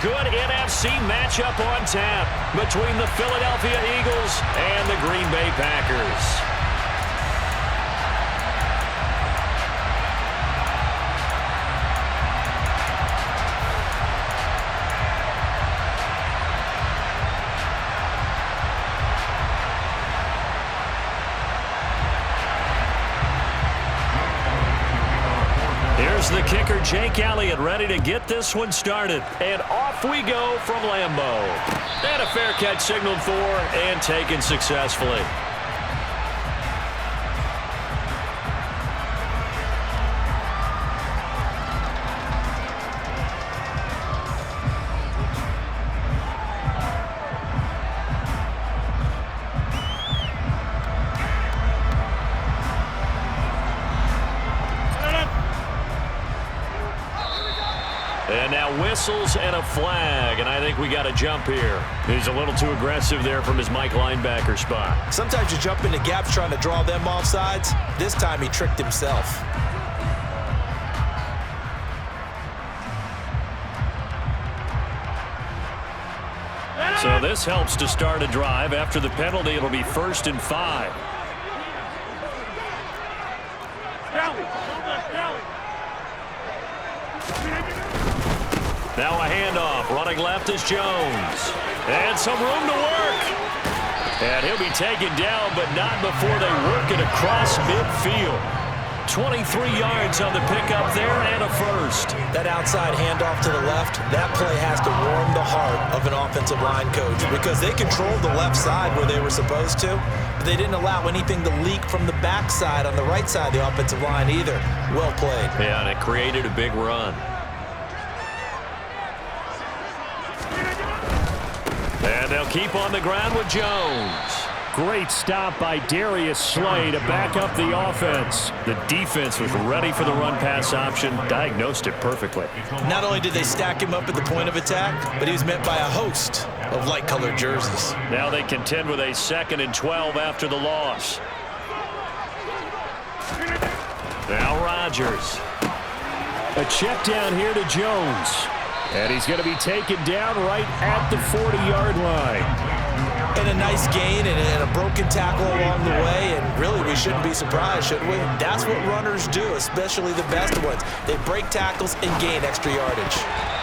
good NFC matchup on tap between the Philadelphia Eagles and the Green Bay Packers. Here's the kicker, Jake Elliott, ready to get this one started. And off we go from Lambeau. And a fair catch signaled for and taken successfully. And now whistles and a flag, and I think we got a jump here. He's a little too aggressive there from his Mike linebacker spot. Sometimes you jump into gaps trying to draw them off sides. This time he tricked himself. So this helps to start a drive. After the penalty, it'll be 1st and 5. Now a handoff. Running left is Jones. And some room to work. And he'll be taken down, but not before they work it across midfield. 23 yards on the pickup there and a first. That outside handoff to the left, that play has to warm the heart of an offensive line coach because they controlled the left side where they were supposed to, but they didn't allow anything to leak from the backside on the right side of the offensive line either. Well played. Yeah, and it created a big run. And they'll keep on the ground with Jones. Great stop by Darius Slay to back up the offense. The defense was ready for the run-pass option, diagnosed it perfectly. Not only did they stack him up at the point of attack, but he was met by a host of light-colored jerseys. Now they contend with a 2nd and 12 after the loss. Now Rodgers. A check down here to Jones. And he's going to be taken down right at the 40-yard line. And a nice gain and a broken tackle along the way, and really we shouldn't be surprised, should we? That's what runners do, especially the best ones. They break tackles and gain extra yardage.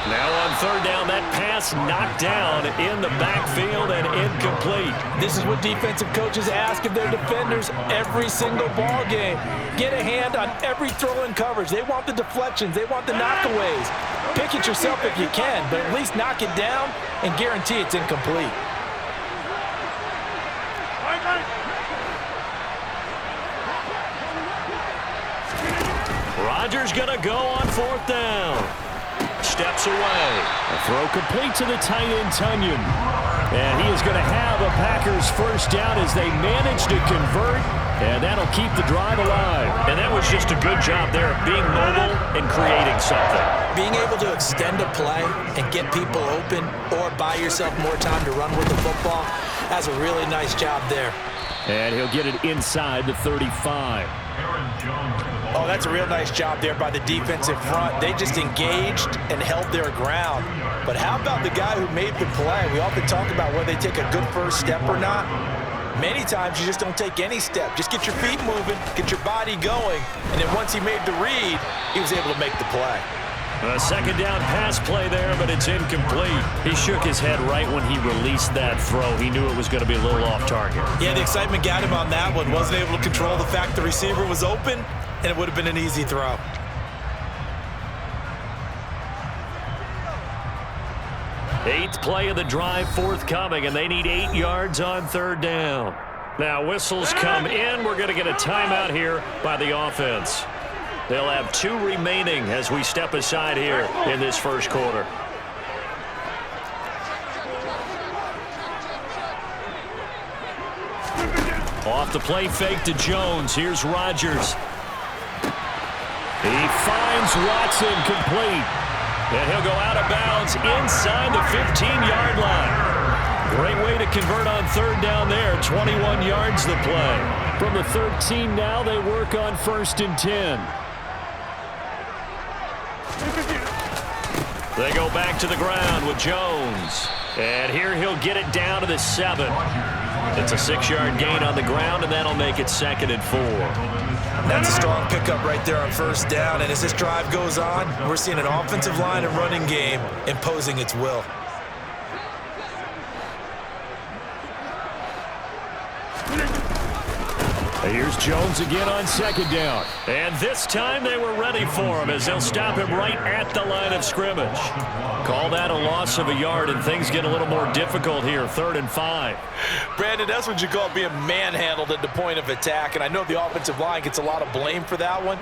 Now on 3rd down, that pass knocked down in the backfield and incomplete. This is what defensive coaches ask of their defenders every single ball game. Get a hand on every throw in coverage. They want the deflections. They want the knockaways. Pick it yourself if you can, but at least knock it down and guarantee it's incomplete. Rodgers going to go on 4th down. Steps away. A throw complete to the tight end, Tunyon. And he is going to have a Packers 1st down as they manage to convert. And that'll keep the drive alive. And that was just a good job there of being mobile and creating something. Being able to extend a play and get people open or buy yourself more time to run with the football, that's a really nice job there. And he'll get it inside the 35. Oh, that's a real nice job there by the defensive front. They just engaged and held their ground. But how about the guy who made the play? We often talk about whether they take a good first step or not. Many times you just don't take any step. Just get your feet moving, get your body going, and then once he made the read, he was able to make the play. A 2nd down pass play there, but it's incomplete. He shook his head right when he released that throw. He knew it was going to be a little off target. Yeah, the excitement got him on that one. Wasn't able to control the fact the receiver was open, and it would have been an easy throw. Eighth play of the drive forthcoming, and they need 8 yards on 3rd down. Now whistles come in. We're going to get a timeout here by the offense. They'll have 2 remaining as we step aside here in this 1st quarter. Off the play fake to Jones. Here's Rodgers. He finds Watson complete. And he'll go out of bounds inside the 15-yard line. Great way to convert on 3rd down there. 21 yards the play. From the 13 now, they work on 1st and 10. They go back to the ground with Jones. And here he'll get it down to the 7. It's a 6-yard gain on the ground, and that'll make it 2nd and 4. That's a strong pickup right there on first down. And as this drive goes on, we're seeing an offensive line and running game imposing its will. Here's Jones again on 2nd down. And this time they were ready for him as they'll stop him right at the line of scrimmage. Call that a loss of a yard, and things get a little more difficult here, 3rd and 5. Brandon, that's what you call being manhandled at the point of attack, and I know the offensive line gets a lot of blame for that one,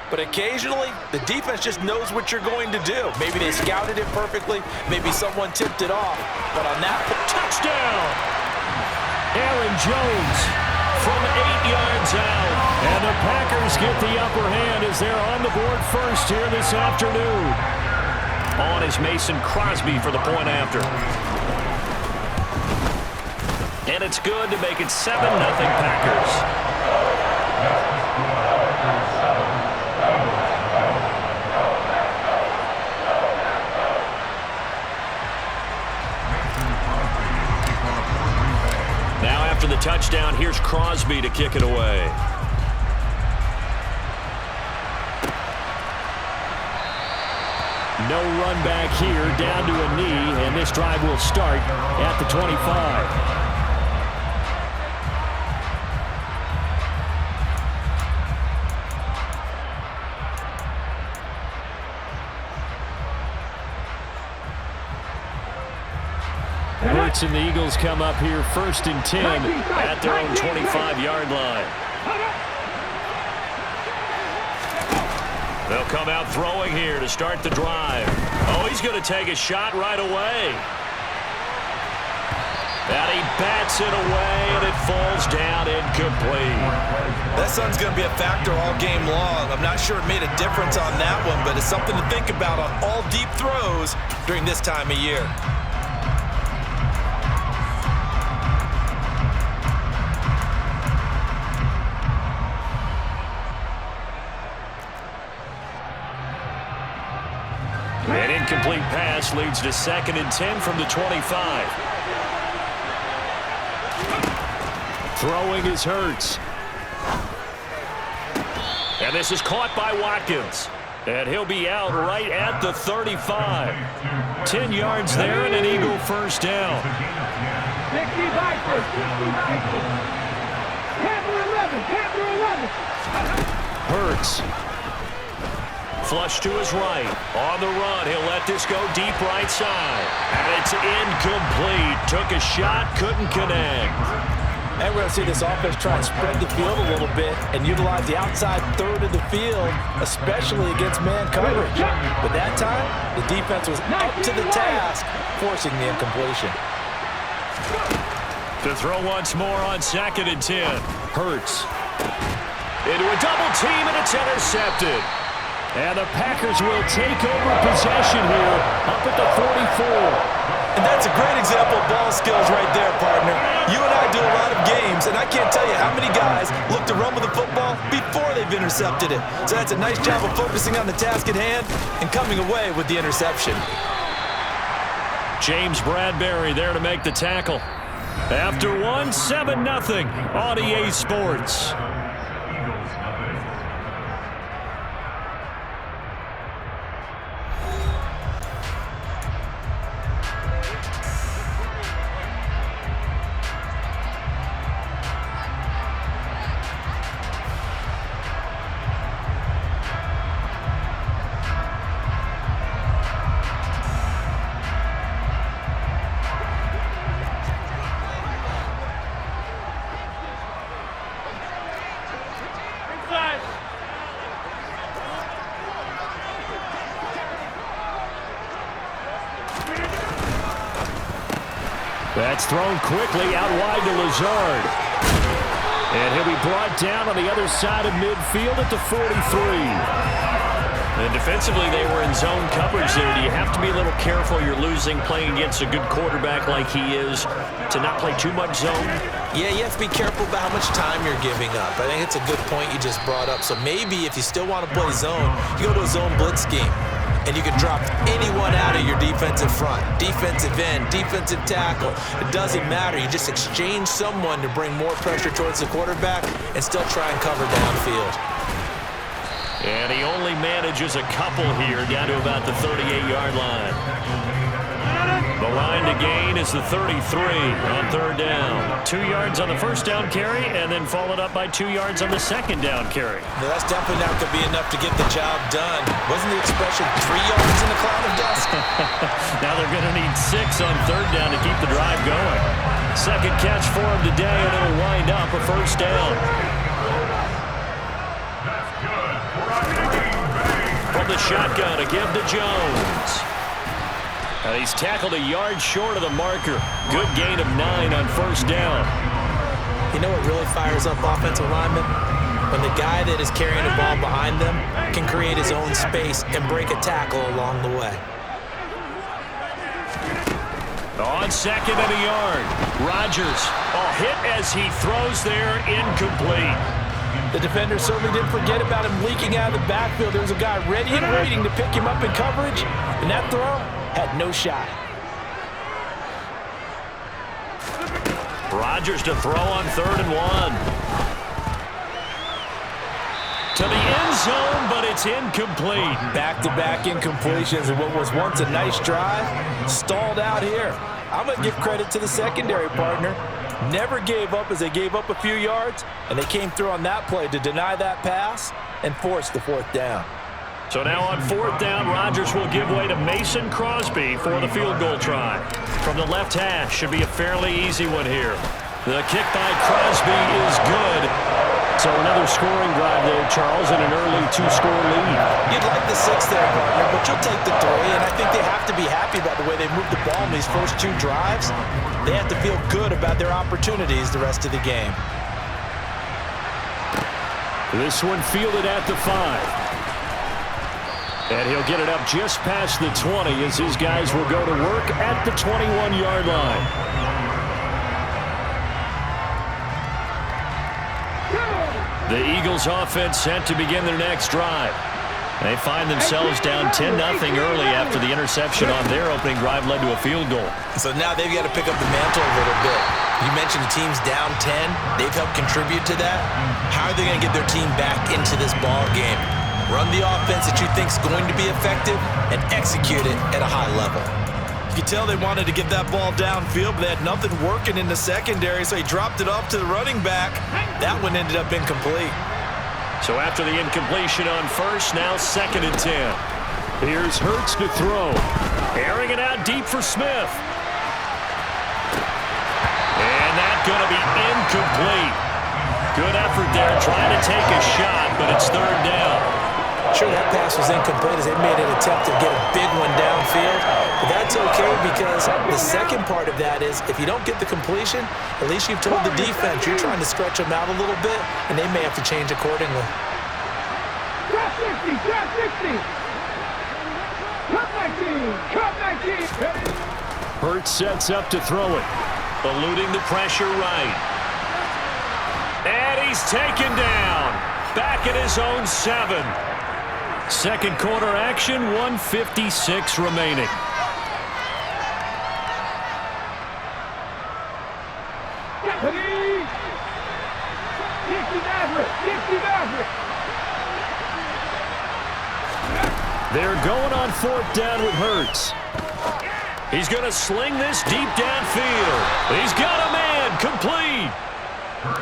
but occasionally the defense just knows what you're going to do. Maybe they scouted it perfectly, maybe someone tipped it off, but on that touchdown, Aaron Jones from 8 yards out. And the Packers get the upper hand as they're on the board first here this afternoon. On is Mason Crosby for the point after. And it's good to make it 7-0 Packers. Now after the touchdown, here's Crosby to kick it away. No run back here, down to a knee, and this drive will start at the 25. Hurts and the Eagles come up here 1st and 10 at their own 25-yard line. They'll come out throwing here to start the drive. Oh, he's going to take a shot right away. And he bats it away, and it falls down incomplete. That sun's going to be a factor all game long. I'm not sure it made a difference on that one, but it's something to think about on all deep throws during this time of year. An incomplete pass leads to 2nd and 10 from the 25. Throwing is Hurts. And this is caught by Watkins. And he'll be out right at the 35. 10 yards there and an Eagle first down. Hurts. Flush to his right. On the run, he'll let this go deep right side. And it's incomplete. Took a shot, couldn't connect. And we're going to see this offense try and spread the field a little bit and utilize the outside third of the field, especially against man coverage. But that time, the defense was up to the task, forcing the incompletion. To throw once more on 2nd and 10. Hurts. Into a double team, and it's intercepted. And the Packers will take over possession here up at the 44. And that's a great example of ball skills right there, partner. You and I do a lot of games, and I can't tell you how many guys look to run with the football before they've intercepted it. So that's a nice job of focusing on the task at hand and coming away with the interception. James Bradbury there to make the tackle. After one, 7-0 on EA Sports. That's thrown quickly out wide to Lazard. And he'll be brought down on the other side of midfield at the 43. And defensively, they were in zone coverage there. Do you have to be a little careful? You're losing playing against a good quarterback like he is to not play too much zone? Yeah, you have to be careful about how much time you're giving up. I think it's a good point you just brought up. So maybe if you still want to play zone, you go to a zone blitz scheme. And you can drop anyone out of defensive front, defensive end, defensive tackle. It doesn't matter. You just exchange someone to bring more pressure towards the quarterback and still try and cover downfield. And he only manages a couple here down to about the 38-yard line. The line to gain is the 33 on third down. 2 yards on the first down carry and then followed up by 2 yards on the second down carry. No, that's definitely not going to be enough to get the job done. Wasn't the expression 3 yards in a cloud of dust? Now they're going to need 6 on third down to keep the drive going. Second catch for him today, and it'll wind up a first down. From the shotgun, a give to Jones. And he's tackled a yard short of the marker. Good gain of 9 on first down. You know what really fires up offensive linemen? When the guy that is carrying the ball behind them can create his own space and break a tackle along the way. On second and a yard, Rodgers. Hit as he throws there, incomplete. The defender certainly didn't forget about him leaking out of the backfield. There was a guy ready and waiting to pick him up in coverage, and that throw had no shot. Rodgers to throw on 3rd and 1. To the end zone, but it's incomplete. Back-to-back incompletions and what was once a nice drive stalled out here. I'm going to give credit to the secondary partner. Never gave up as they gave up a few yards, and they came through on that play to deny that pass and force the 4th down. So now on 4th down, Rodgers will give way to Mason Crosby for the field goal try. From the left hash, should be a fairly easy one here. The kick by Crosby is good. So another scoring drive there, Charles, and an early 2-score lead. You'd like the 6 there, partner, but you'll take the 3, and I think they have to be happy about the way they moved the ball in these first 2 drives. They have to feel good about their opportunities the rest of the game. This one fielded at the 5. And he'll get it up just past the 20 as his guys will go to work at the 21-yard line. The Eagles offense set to begin their next drive. They find themselves down 10-0 early after the interception on their opening drive led to a field goal. So now they've got to pick up the mantle a little bit. You mentioned the team's down 10. They've helped contribute to that. How are they going to get their team back into this ball game? Run the offense that you think is going to be effective and execute it at a high level. You can tell they wanted to get that ball downfield, but they had nothing working in the secondary, so he dropped it off to the running back. That one ended up incomplete. So after the incompletion on first, now 2nd and 10. Here's Hurts to throw. Airing it out deep for Smith. And that's going to be incomplete. Good effort there trying to take a shot, but it's 3rd down. Sure, that pass was incomplete as they made an attempt to get a big one downfield. But that's okay because the second part of that is if you don't get the completion, at least you've told the defense you're trying to stretch them out a little bit, and they may have to change accordingly. Drop 60, drop 60. Cut 19, cut 19. Hurts sets up to throw it. Eluding the pressure right. And he's taken down. Back at his own 7. Second quarter action, 1:56 remaining. They're going on 4th down with Hurts. He's going to sling this deep downfield. He's got a man, complete.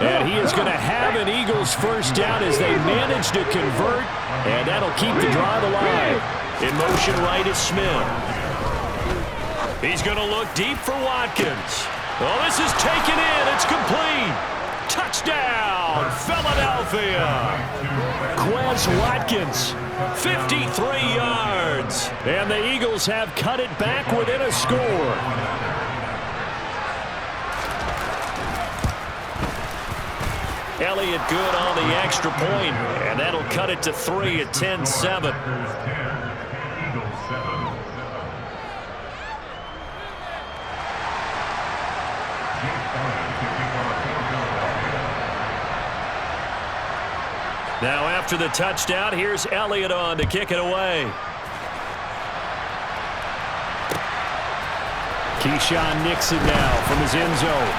And he is going to have an Eagles first down as they manage to convert, and that'll keep the drive alive. In motion right is Smith. He's going to look deep for Watkins. Oh, this is taken in. It's complete. Touchdown, Philadelphia. Quez Watkins, 53 yards. And the Eagles have cut it back within a score. Elliott good on the extra point, and that'll cut it to 3 at 10-7. Now after the touchdown, here's Elliott on to kick it away. Keyshawn Nixon now from his end zone.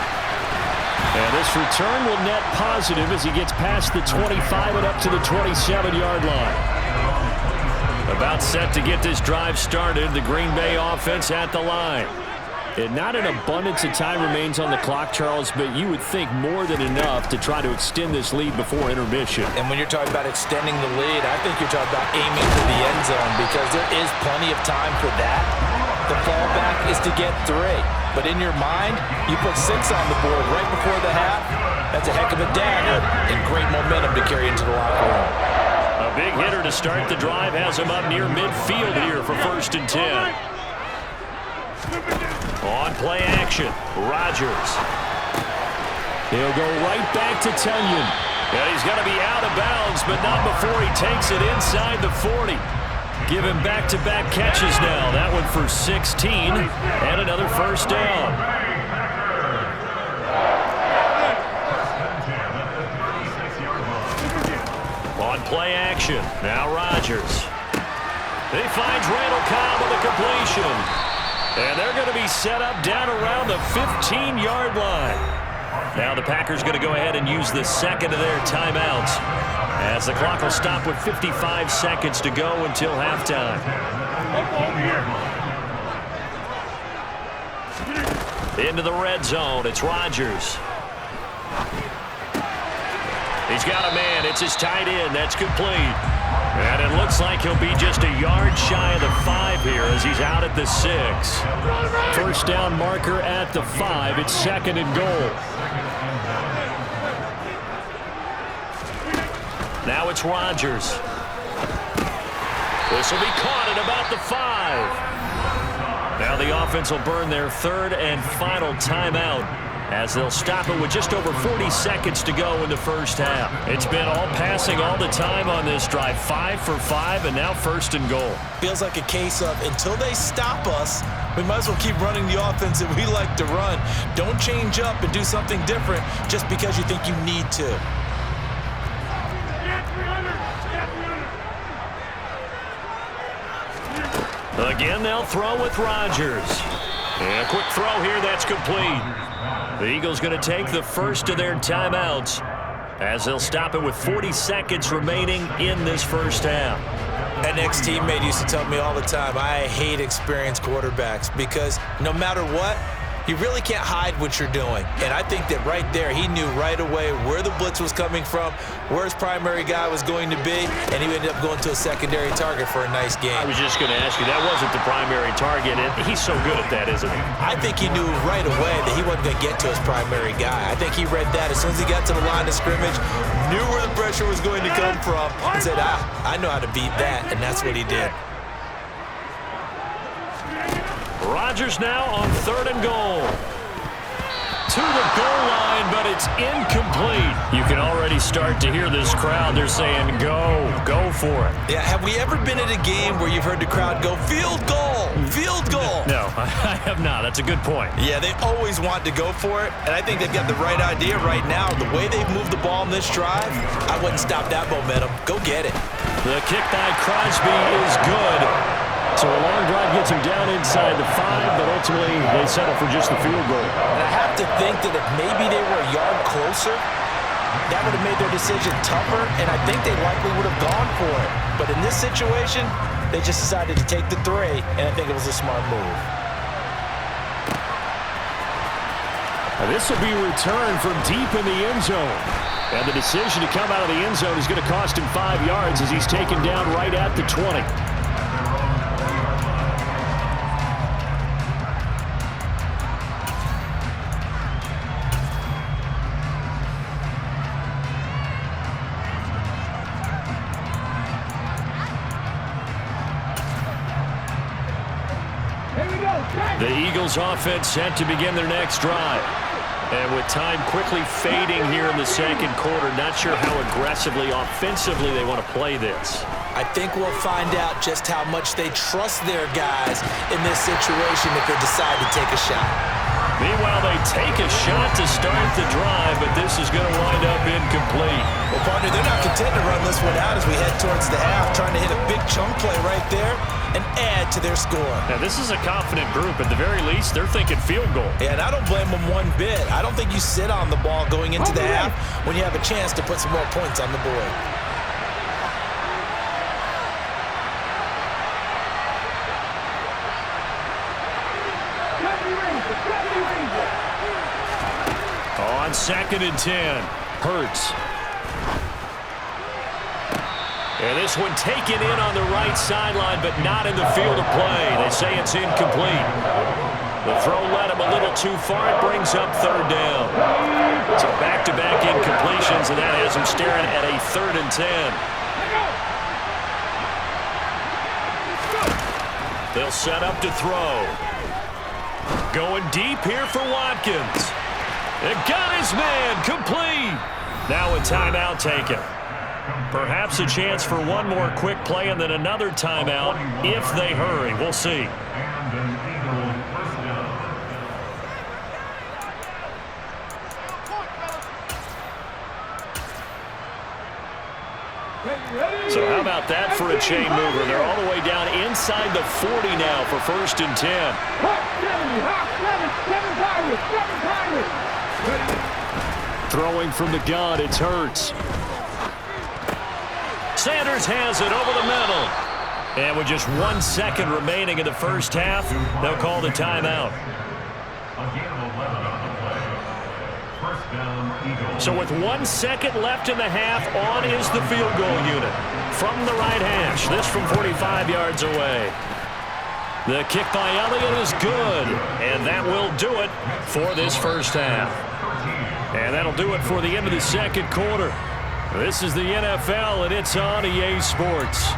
And this return will net positive as he gets past the 25 and up to the 27-yard line. About set to get this drive started. The Green Bay offense at the line. And not an abundance of time remains on the clock, Charles, but you would think more than enough to try to extend this lead before intermission. And when you're talking about extending the lead, I think you're talking about aiming for the end zone because there is plenty of time for that. The fallback is to get 3. But in your mind, you put 6 on the board right before the half. That's a heck of a dagger and great momentum to carry into the locker room. A big hitter to start the drive has him up near midfield here for 1st and 10. On play action, Rodgers. He'll go right back to Tunyon. And he's going to be out of bounds, but not before he takes it inside the 40. Give him back-to-back catches now. That one for 16 and another 1st down. On play action, now Rodgers. He finds Randall Cobb with a completion. And they're going to be set up down around the 15-yard line. Now the Packers going to go ahead and use the second of their timeouts as the clock will stop with 55 seconds to go until halftime. Into the red zone, it's Rodgers. He's got a man, it's his tight end, that's complete. And it looks like he'll be just a yard shy of the 5 here as he's out at the 6. 1st down marker at the 5. It's 2nd and goal. Now it's Rodgers. This will be caught at about the 5. Now the offense will burn their 3rd and final timeout as they'll stop it with just over 40 seconds to go in the 1st half. It's been all passing all the time on this drive. 5 for 5 and now 1st and goal. Feels like a case of until they stop us, we might as well keep running the offense that we like to run. Don't change up and do something different just because you think you need to. Again, they'll throw with Rodgers. And a quick throw here, that's complete. The Eagles going to take the 1st of their timeouts as they'll stop it with 40 seconds remaining in this 1st half. An ex-teammate used to tell me all the time, I hate experienced quarterbacks because no matter what, you really can't hide what you're doing. And I think that right there, he knew right away where the blitz was coming from, where his primary guy was going to be, and he ended up going to a secondary target for a nice game. I was just going to ask you, that wasn't the primary target, and he's so good at that, isn't he? I think he knew right away that he wasn't going to get to his primary guy. I think he read that as soon as he got to the line of scrimmage, knew where the pressure was going to come from, and said, I know how to beat that, and that's what he did. Rodgers now on 3rd and goal. To the goal line, but it's incomplete. You can already start to hear this crowd. They're saying, go for it. Yeah, have we ever been at a game where you've heard the crowd go, field goal, field goal? No, I have not. That's a good point. Yeah, they always want to go for it, and I think they've got the right idea right now. The way they've moved the ball in this drive, I wouldn't stop that momentum. Go get it. The kick by Crosby is good. So a long drive gets him down inside the 5, but ultimately they settle for just the field goal. And I have to think that if maybe they were a yard closer, that would have made their decision tougher, and I think they likely would have gone for it. But in this situation, they just decided to take the 3, and I think it was a smart move. Now this will be returned from deep in the end zone. And the decision to come out of the end zone is going to cost him 5 yards as he's taken down right at the 20. The Eagles offense set to begin their next drive. And with time quickly fading here in the 2nd quarter, not sure how aggressively, offensively they want to play this. I think we'll find out just how much they trust their guys in this situation if they decide to take a shot. Meanwhile, they take a shot to start the drive, but this is going to wind up incomplete. Well, partner, they're not content to run this one out as we head towards the half, trying to hit a big chunk play right there and add to their score. Now, this is a confident group. At the very least, they're thinking field goal. Yeah, and I don't blame them one bit. I don't think you sit on the ball going into the half when you have a chance to put some more points on the board. On 2nd and 10, Hurts. And this one taken in on the right sideline, but not in the field of play. They say it's incomplete. The throw led him a little too far. It brings up 3rd down. So back-to-back incompletions, and that has him staring at a 3rd and 10. They'll set up to throw. Going deep here for Watkins. It got his man complete. Now a timeout taken. Perhaps a chance for one more quick play and then another timeout if they hurry. We'll see. So how about that for a chain mover? They're all the way down inside the 40 now for 1st and 10. Throwing from the gun, it's Hurts. Sanders has it over the middle. And with just 1 second remaining in the first half, they'll call the timeout. So with 1 second left in the half, on is the field goal unit. From the right hash, this from 45 yards away. The kick by Elliott is good, and that will do it for this first half. And that'll do it for the end of the second quarter. This is the NFL, and it's on EA Sports.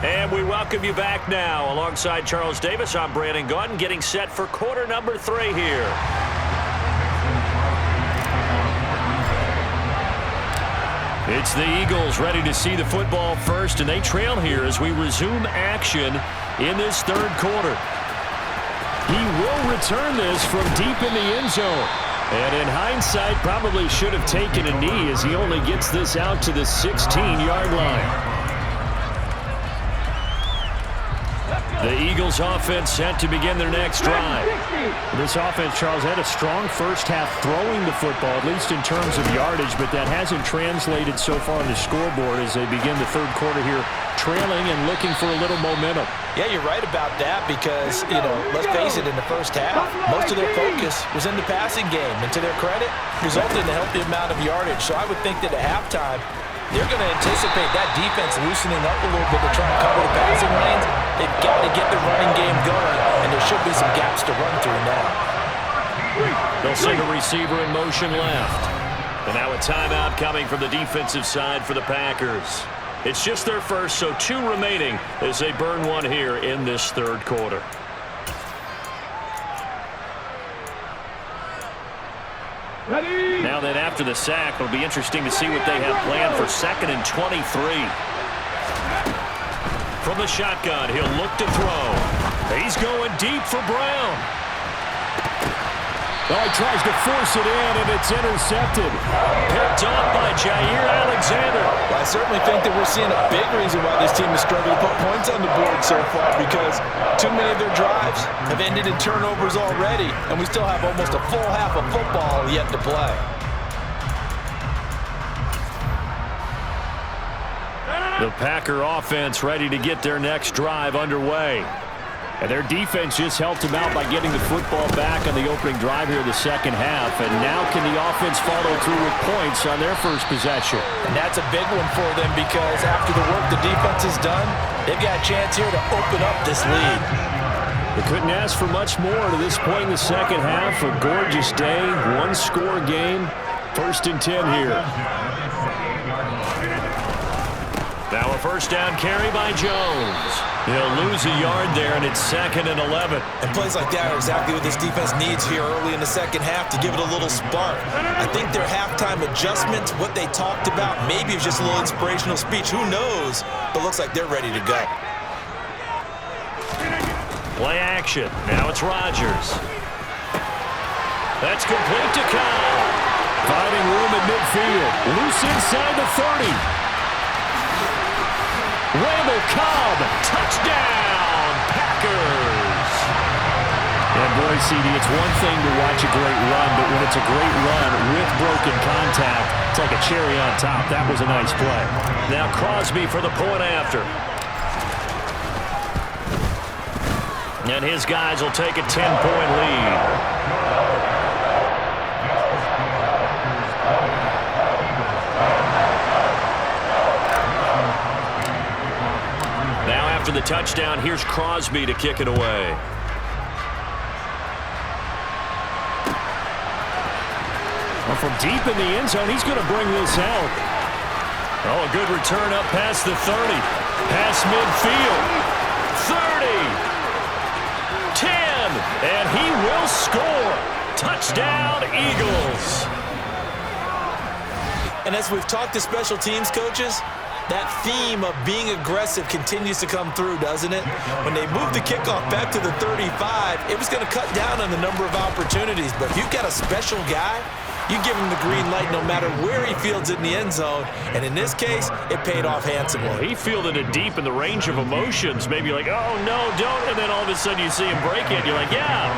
And we welcome you back now. Alongside Charles Davis, I'm Brandon Gaudin, getting set for quarter number 3 here. It's the Eagles ready to see the football first, and they trail here as we resume action in this 3rd quarter. He will return this from deep in the end zone. And in hindsight, probably should have taken a knee as he only gets this out to the 16-yard line. The Eagles offense set to begin their next drive. This offense, Charles, had a strong first half throwing the football, at least in terms of yardage, but that hasn't translated so far on the scoreboard as they begin the 3rd quarter here, trailing and looking for a little momentum. Yeah, you're right about that because, let's face it, in the first half, most of their focus was in the passing game. And to their credit, resulted in a healthy amount of yardage. So I would think that at halftime, they're going to anticipate that defense loosening up a little bit to try and cover the passing lanes. They've got to get the running game going, and there should be some gaps to run through now. They'll send a receiver in motion left. And now a timeout coming from the defensive side for the Packers. It's just their first, so 2 remaining as they burn one here in this 3rd quarter. Now then, after the sack, it'll be interesting to see what they have planned for 2nd and 23. From the shotgun, he'll look to throw. He's going deep for Brown. Oh, he tries to force it in, and it's intercepted. Picked off by Jair Alexander. Well, I certainly think that we're seeing a big reason why this team is struggling to put points on the board so far, because too many of their drives have ended in turnovers already, and we still have almost a full half of football yet to play. The Packer offense ready to get their next drive underway. And their defense just helped them out by getting the football back on the opening drive here in the second half. And now can the offense follow through with points on their first possession? And that's a big one for them because after the work the defense has done, they've got a chance here to open up this lead. They couldn't ask for much more to this point in the second half. A gorgeous day, 1-score game, 1st and 10 here. Now a first down carry by Jones. He'll lose a yard there, and it's 2nd and 11. And plays like that are exactly what this defense needs here early in the second half to give it a little spark. I think their halftime adjustments, what they talked about, maybe it was just a little inspirational speech. Who knows? But looks like they're ready to go. Play action. Now it's Rodgers. That's complete to Cobb. Finding room in midfield. Loose inside the 30. Randall Cobb. Touchdown, Packers. And boy, CD, it's one thing to watch a great run, but when it's a great run with broken contact, it's like a cherry on top. That was a nice play. Now Crosby for the point after. And his guys will take a 10-point lead. After the touchdown, here's Crosby to kick it away. Well, from deep in the end zone, he's going to bring this out. Oh, a good return up past the 30. Past midfield. 30. 10. And he will score. Touchdown, Eagles. And as we've talked to special teams coaches, that theme of being aggressive continues to come through, doesn't it? When they moved the kickoff back to the 35, it was going to cut down on the number of opportunities. But if you've got a special guy, you give him the green light no matter where he fields it in the end zone. And in this case, it paid off handsomely. Well, he fielded it deep in the range of emotions. Maybe like, oh, no, don't. And then all of a sudden you see him break it. You're like, yeah,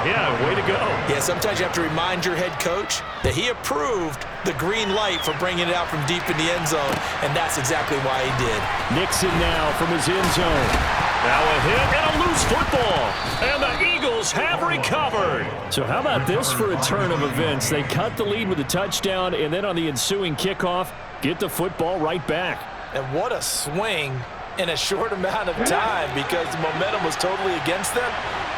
way to go. Yeah, sometimes you have to remind your head coach that he approved the green light for bringing it out from deep in the end zone. And that's exactly why he did. Nixon now from his end zone. Now a hit and a loose football. And the Eagles have recovered. So how about this for a turn of events? They cut the lead with a touchdown, and then on the ensuing kickoff, get the football right back. And what a swing in a short amount of time because the momentum was totally against them.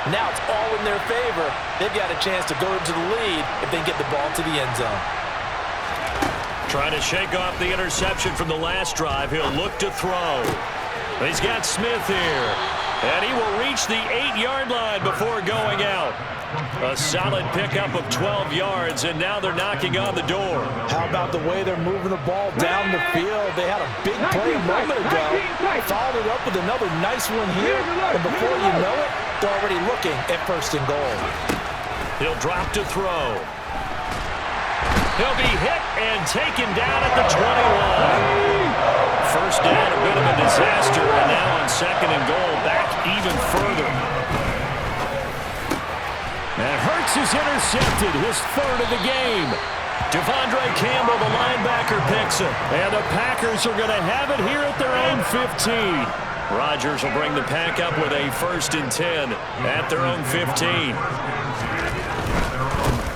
Now it's all in their favor. They've got a chance to go into the lead if they get the ball to the end zone. Trying to shake off the interception from the last drive. He'll look to throw. He's got Smith here. And he will reach the 8-yard line before going out. A solid pickup of 12 yards, and now they're knocking on the door. How about the way they're moving the ball down the field? They had a big play a moment ago. Followed it up with another nice one here. And before you know it, they're already looking at 1st and goal. He'll drop to throw. He'll be hit and taken down at the 20-line. First down, a bit of a disaster, and now on 2nd and goal, back even further. And Hurts is intercepted, his 3rd of the game. Devondre Campbell, the linebacker, picks it. And the Packers are going to have it here at their own 15. Rodgers will bring the pack up with a 1st and 10 at their own 15.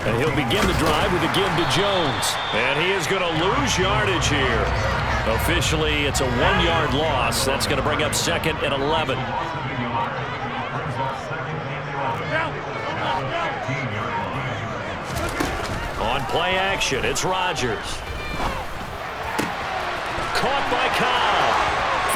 And he'll begin the drive with a give to Jones. And he is going to lose yardage here. Officially, it's a 1-yard loss. That's going to bring up 2nd and 11. On play action, it's Rodgers. Caught by Cobb.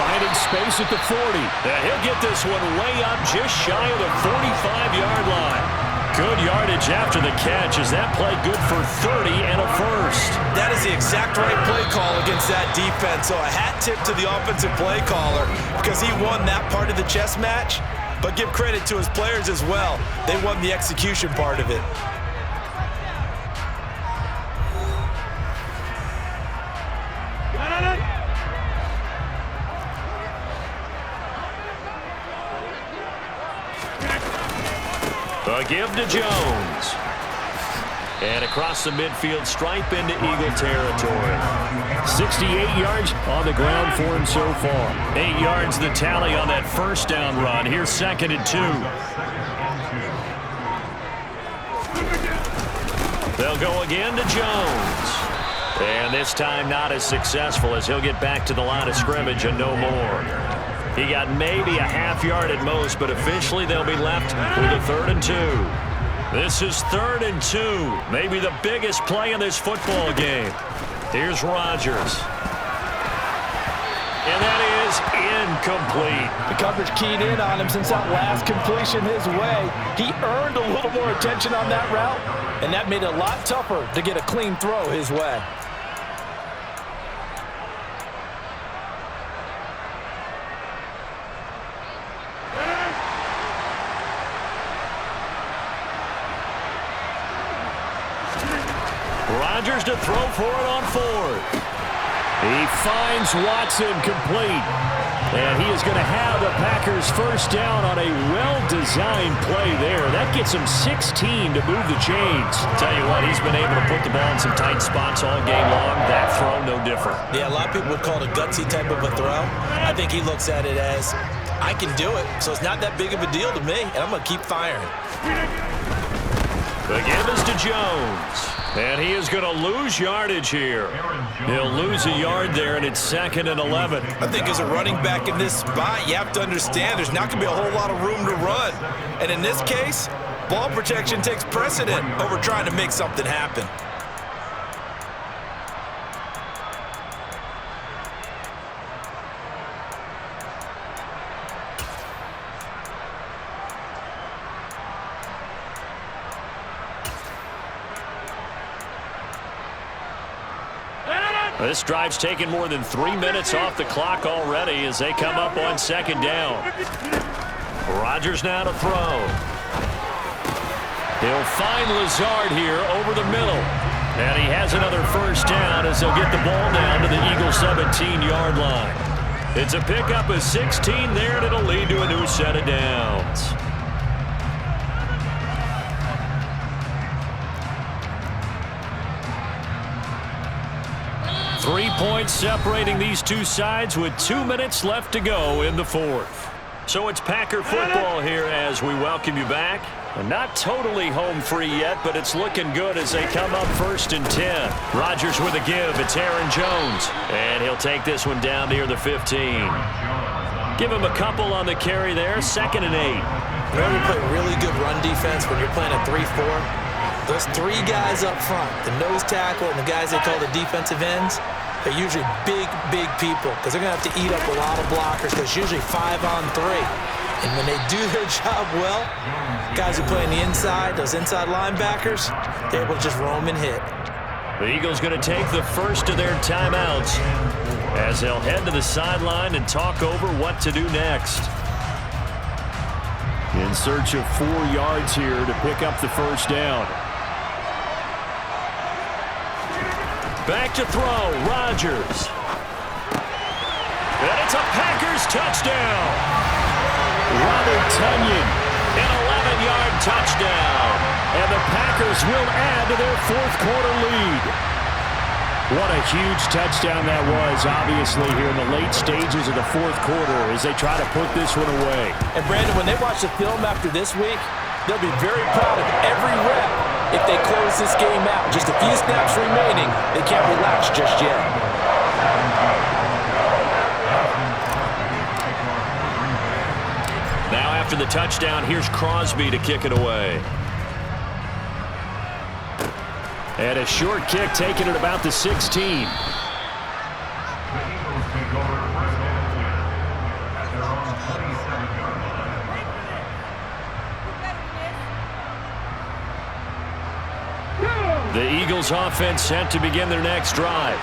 Finding space at the 40. And he'll get this one way up just shy of the 45-yard line. Good yardage after the catch. Is that play good for 30 and a 1st? That is the exact right play call against that defense. So a hat tip to the offensive play caller because he won that part of the chess match. But give credit to his players as well. They won the execution part of it. A give to Jones. And across the midfield, stripe into Eagle territory. 68 yards on the ground for him so far. 8 yards the tally on that first down run. Here's 2nd and 2. They'll go again to Jones. And this time not as successful as he'll get back to the line of scrimmage and no more. He got maybe a half yard at most, but officially they'll be left with a 3rd and 2. This is 3rd and 2. Maybe the biggest play in this football game. Here's Rodgers. And that is is incomplete. The coverage keyed in on him since that last completion his way. He earned a little more attention on that route, and that made it a lot tougher to get a clean throw his way. Rodgers to throw for it on fourth. He finds Watson complete. And he is going to have the Packers first down on a well-designed play there. That gets him 16 to move the chains. Tell you what, he's been able to put the ball in some tight spots all game long. That throw, no different. Yeah, a lot of people would call it a gutsy type of a throw. I think he looks at it as, I can do it, so it's not that big of a deal to me, and I'm going to keep firing. The give is to Jones. And he is going to lose yardage here. He'll lose a yard there, and it's 2nd and 11. I think as a running back in this spot, you have to understand there's not going to be a whole lot of room to run. And in this case, ball protection takes precedent over trying to make something happen. This drive's taken more than 3 minutes off the clock already as they come up on 2nd down. Rodgers now to throw. He'll find Lazard here over the middle. And he has another first down as they'll get the ball down to the Eagles' 17-yard line. It's a pickup of 16 there, and it'll lead to a new set of downs. Three points separating these two sides with 2 minutes left to go in the fourth. So it's Packer football here as we welcome you back. And not totally home free yet, but it's looking good as they come up 1st and 10. Rodgers with a give. It's Aaron Jones. And he'll take this one down near the 15. Give him a couple on the carry there. 2nd and 8. You know, you play really good run defense when you're playing a 3-4. Those 3 guys up front, the nose tackle and the guys they call the defensive ends, they're usually big, big people because they're going to have to eat up a lot of blockers because it's usually 5-on-3. And when they do their job well, guys who play on the inside, those inside linebackers, they're able to just roam and hit. The Eagles going to take the first of their timeouts as they'll head to the sideline and talk over what to do next. In search of 4 yards here to pick up the first down. Back to throw, Rodgers. And it's a Packers touchdown. Robert Tonyan, an 11-yard touchdown. And the Packers will add to their fourth quarter lead. What a huge touchdown that was, obviously, here in the late stages of the fourth quarter as they try to put this one away. And, Brandon, when they watch the film after this week, they'll be very proud of every rep if they close this game out. Just a few snaps remaining. They can't relax just yet. Now after the touchdown, here's Crosby to kick it away. And a short kick taken at about the 16. The Eagles offense set to begin their next drive.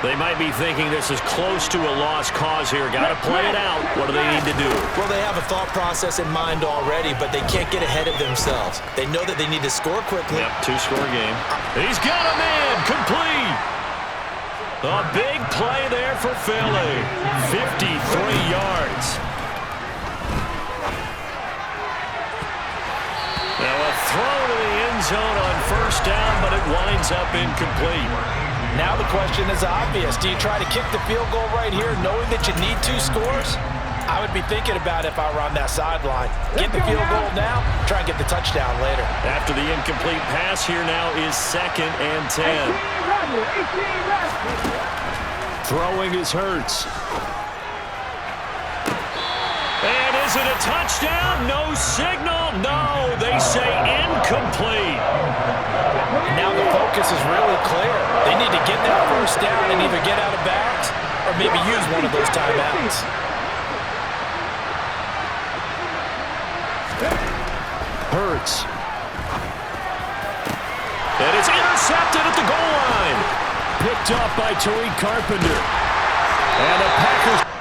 They might be thinking this is close to a lost cause here. Got to play it out. What do they need to do? Well, they have a thought process in mind already, but they can't get ahead of themselves. They know that they need to score quickly. Yep, 2-score game. He's got a man complete. A big play there for Philly. 53 yards. Now a throw to the end zone on first down, but it winds up incomplete. Now the question is obvious. Do you try to kick the field goal right here knowing that you need 2 scores? I would be thinking about it if I were on that sideline. Get the field goal now, try and get the touchdown later. After the incomplete pass, here now is 2nd and 10. Throwing is Hurts. And is it a touchdown? No signal. No, they say incomplete. Now the focus is really clear. They need to get that first down and either get out of bounds or maybe use one of those timeouts. Hurts. And it's intercepted at the goal line. Picked up by Tariq Carpenter. And the Packers...